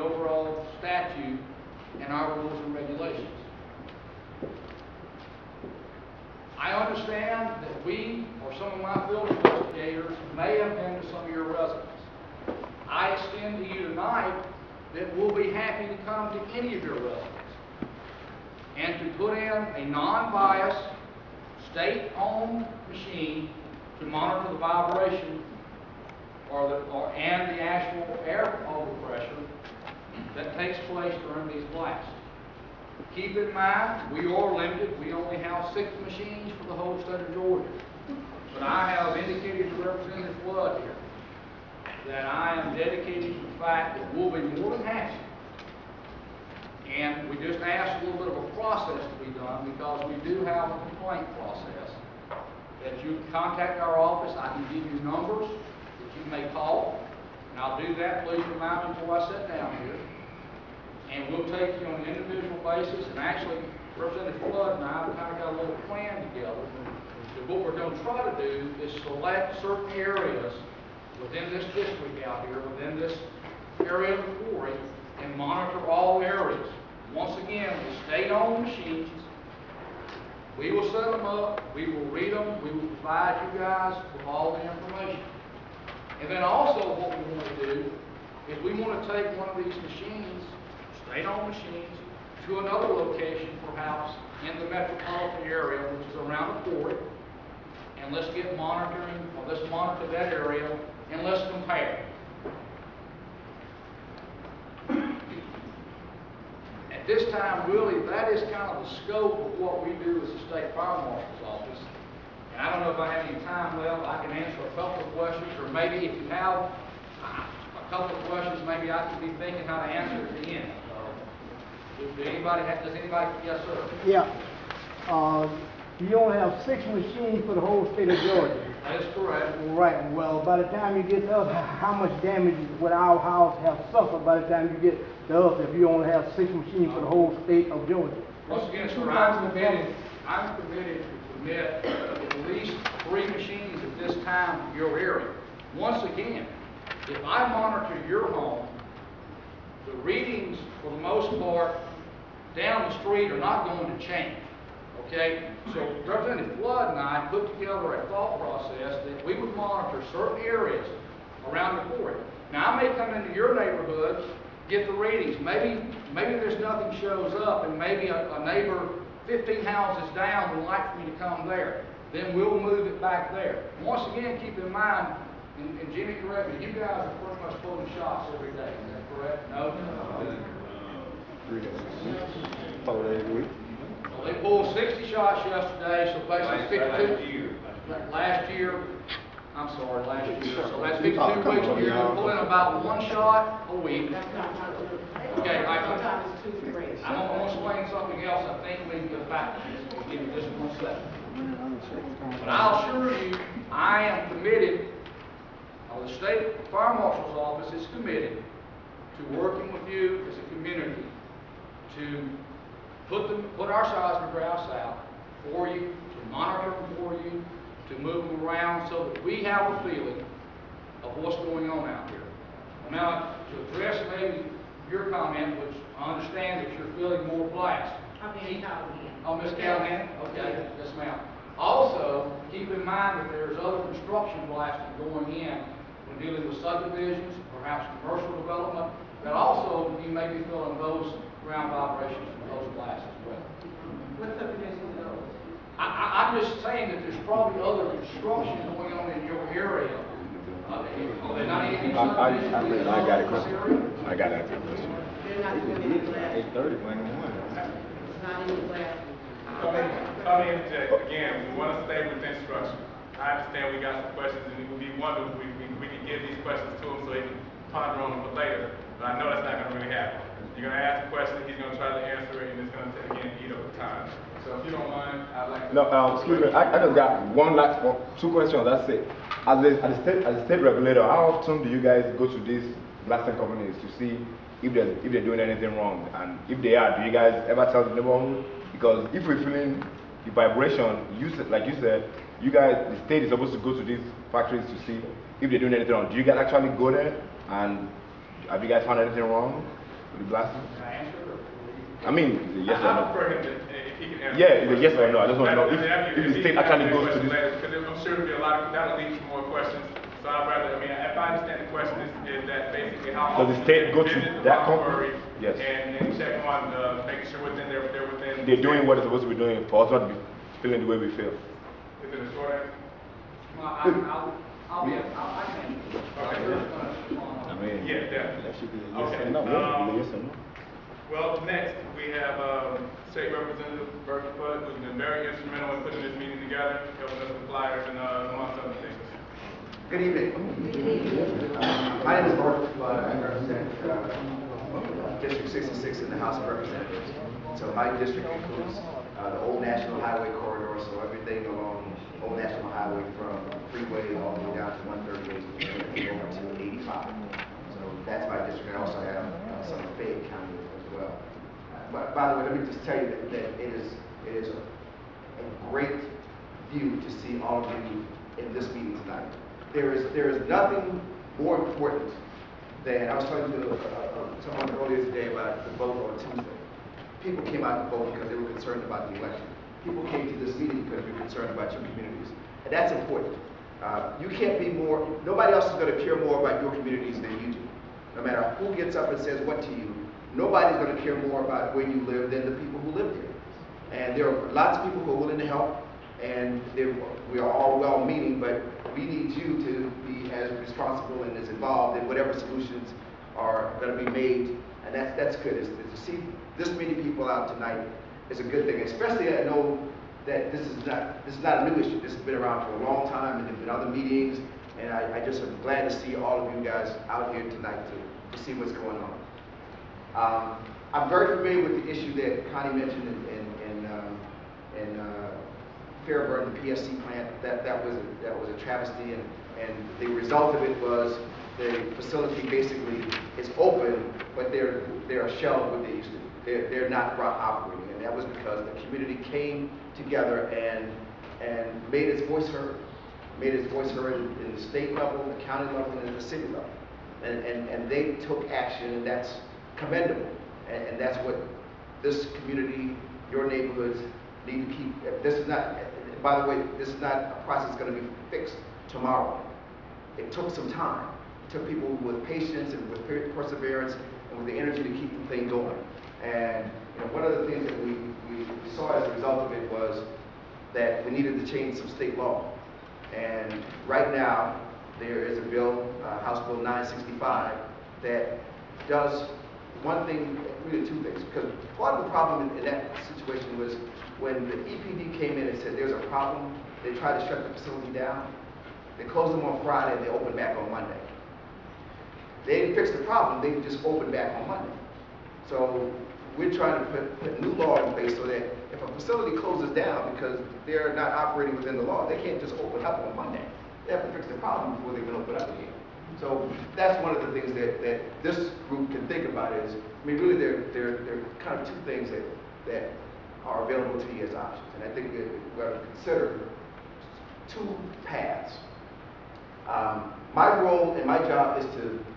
the overall statute and our rules and regulations. I understand that we, or some of my field investigators, may have been to some of your residents. I extend to you tonight that we'll be happy to come to any of your residents and to put in a non-biased, state-owned machine to monitor the vibration and the actual air overpressure that takes place during these blasts. Keep in mind, we are limited. We only have 6 machines for the whole state of Georgia. But I have indicated to Representative Flood here that I am dedicated to the fact that we'll be more than happy. And we just asked a little bit of a process to be done because we do have a complaint process that you contact our office. I can give you numbers that you may call, and I'll do that. Please remind me before I sit down here. And we'll take you on an individual basis, and actually, Representative Flood and I have kind of got a little plan together. So what we're going to try to do is select certain areas within this district out here, within this area of the quarry, and monitor all areas. Once again, the state-owned machines, we will set them up, we will read them, we will provide you guys with all the information. And then also what we want to do is we want to take one of these machines, state-owned machines, to another location, perhaps in the metropolitan area, which is around the quarry, and let's get monitoring, or let's monitor that area, and let's compare. At this time, really, that is kind of the scope of what we do as the State Fire Marshal's Office. And I don't know if I have any time left. I can answer a couple of questions, or maybe if you have a couple of questions, maybe I could be thinking how to answer at the end. Does anybody, yes, sir? Yeah. You only have 6 machines for the whole state of Georgia. That is correct. Right. Well, by the time you get to us, how much damage would our house have suffered by the time you get to us if you only have 6 machines for the whole state of Georgia? Once again, sir, I'm committed to commit at least 3 machines at this time to your area. Once again, if I monitor your home, the readings, for the most part, down the street are not going to change. Okay? So Representative Flood and I put together a thought process that we would monitor certain areas around the quarry. Now, I may come into your neighborhood, get the readings. Maybe there's nothing shows up, and maybe a neighbor 15 houses down would like for me to come there. Then we'll move it back there. Once again, keep in mind, and Jimmy, correct me, you guys are pretty much pulling shots every day. Is that correct? No? 3 days. 4 days a week. Well, they pulled 60 shots yesterday, so basically 52. Last year. I'm sorry, last year. So that's 52 weeks a year. They're pulling about 1 shot a week. Okay, I'm going to explain something else I think we can get back to this. Give me just 1 second. But I'll assure you, I am committed, the State Fire Marshal's Office is committed to working with you as a community to put our seismographs out for you, to monitor them for you, to move them around so that we have a feeling of what's going on out here. Now, to address maybe your comment, which I understand that you're feeling more blast. Oh, Ms. Callahan? Okay, yes, ma'am. Also, keep in mind that there's other construction blasting going in when dealing with subdivisions, perhaps commercial development, but also you may be feeling those ground vibrations from those blasts as well. What subdivisions are those? I'm just saying that there's probably other construction going on in your area. Are there not any subdivisions? I got a question. I got that question. They're not doing any blasting. 8:30, when one. It's not any blasting. Let me interject. Again, we want to stay within structure. I understand we got some questions, and it would be wonderful if we can give these questions to him so he can ponder on them for later. But I know that's not going to really happen. You're going to ask a question, he's going to try to answer it, and it's going to, again, eat up the time. So if you don't mind, I'd like to... No, excuse me. I just got one last 2 questions. That's it. As a state regulator, how often do you guys go to these blasting companies to see if they're doing anything wrong? And if they are, do you guys ever tell the neighborhood? Because if we're feeling the vibration, like you said, you guys, the state is supposed to go to these factories to see if they're doing anything wrong. Do you guys actually go there? And have you guys found anything wrong? with the glasses? Can I answer or? I mean, is it yes or I no? prefer him to, if he can answer. Yeah, is it yes or no? I just want to know if the state actually goes to this. Because I'm sure there'll be a lot of, that'll lead to more questions. So I'd rather, I mean, if I understand the question is that basically how Does often the state go to visit the that library company? Yes. and check on, making sure they're within. They're doing what they're supposed to be doing for us not to be feeling the way we feel. Is it a short answer? Well, I'll be, I can. Okay. I mean, Yeah, definitely. that should be a yes Okay, or no. Yeah, yes or no. Well, next, we have State Representative Vulcan, who's been very instrumental in putting this meeting together, helping us with flyers and amongst other things. Good evening. My name is Vulcan. I represent District 66 in the House of Representatives. So my district includes the Old National Highway corridor, so everything along Old National Highway from Freeway all the way down to 138 over to 85. So that's my district. I also have some of Fayette County as well. But by the way, let me just tell you that it is a great view to see all of you in this meeting tonight. There is nothing more important than, I was talking to someone earlier today about the vote on Tuesday. People came out to vote because they were concerned about the election. People came to this meeting because you're concerned about your communities. And that's important. You can't be more, nobody else is going to care more about your communities than you do. No matter who gets up and says what to you, nobody's going to care more about where you live than the people who live there. And there are lots of people who are willing to help, and we are all well-meaning, but we need you to be as responsible and as involved in whatever solutions are going to be made, and that's good. To see this many people out tonight is a good thing, especially I know that this is not a new issue. This has been around for a long time, and there have been other meetings, and I just am glad to see all of you guys out here tonight to see what's going on. I'm very familiar with the issue that Connie mentioned in Fairburn, the PSC plant. That was a travesty, and the result of it was the facility basically is open, but they're a shell of what they used to be. They're not operating, and that was because the community came together and made its voice heard. Made its voice heard in the state level, the county level, and the city level. And they took action, and that's commendable. And that's what this community, your neighborhoods need to keep. This is not, by the way, this is not a process that's going to be fixed tomorrow. It took some time. It took people with patience and with perseverance and with the energy to keep the thing going. And one of the things that we saw as a result of it was that we needed to change some state law. And right now, there is a bill, House Bill 965, that does one thing, really two things. Because part of the problem in that situation was when the EPD came in and said there's a problem, they tried to shut the facility down. They closed them on Friday and they opened back on Monday. They didn't fix the problem, they just opened back on Monday. So we're trying to put new law in place so that if a facility closes down because they're not operating within the law, they can't just open up on Monday. They have to fix the problem before they can open up again. So that's one of the things that this group can think about is, I mean, really there are kind of two things that are available to you as options. And I think that we ought to consider two paths. My role and my job is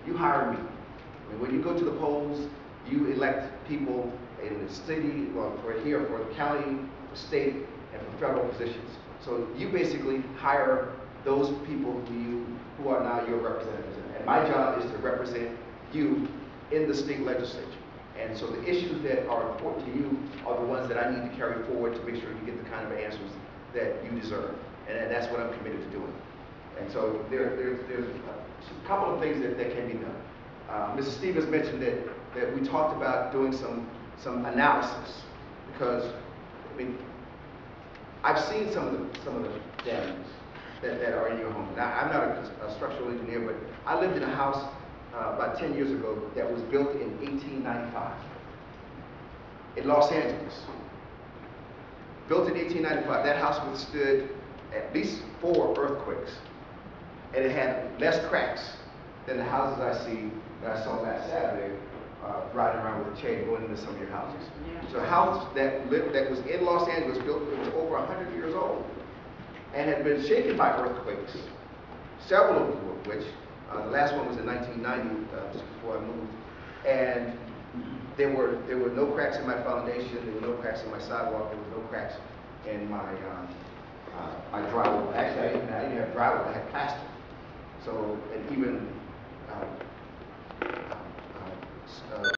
you hire me. I mean, when you go to the polls, you elect people in the city, or for here, for the county, for state, and for federal positions. So you basically hire those people who are now your representatives. And my job is to represent you in the state legislature. And so the issues that are important to you are the ones that I need to carry forward to make sure you get the kind of answers that you deserve. And that's what I'm committed to doing. And so there's a couple of things that can be done. Mrs. Stevens mentioned that we talked about doing some analysis, because I mean, I've seen some of the damages that are in your home. Now, I'm not a structural engineer, but I lived in a house about 10 years ago that was built in 1895 in Los Angeles. Built in 1895, that house withstood at least 4 earthquakes, and it had less cracks than the houses that I saw last Saturday riding around with a chain going into some of your houses. So a house that was in Los Angeles, built, it was over 100 years old, and had been shaken by earthquakes, several of which, the last one was in 1990, just before I moved, and There were no cracks in my foundation, there were no cracks in my sidewalk, there was no cracks in my, my drywall. Actually, I didn't have drywall, I had plaster. So, and even,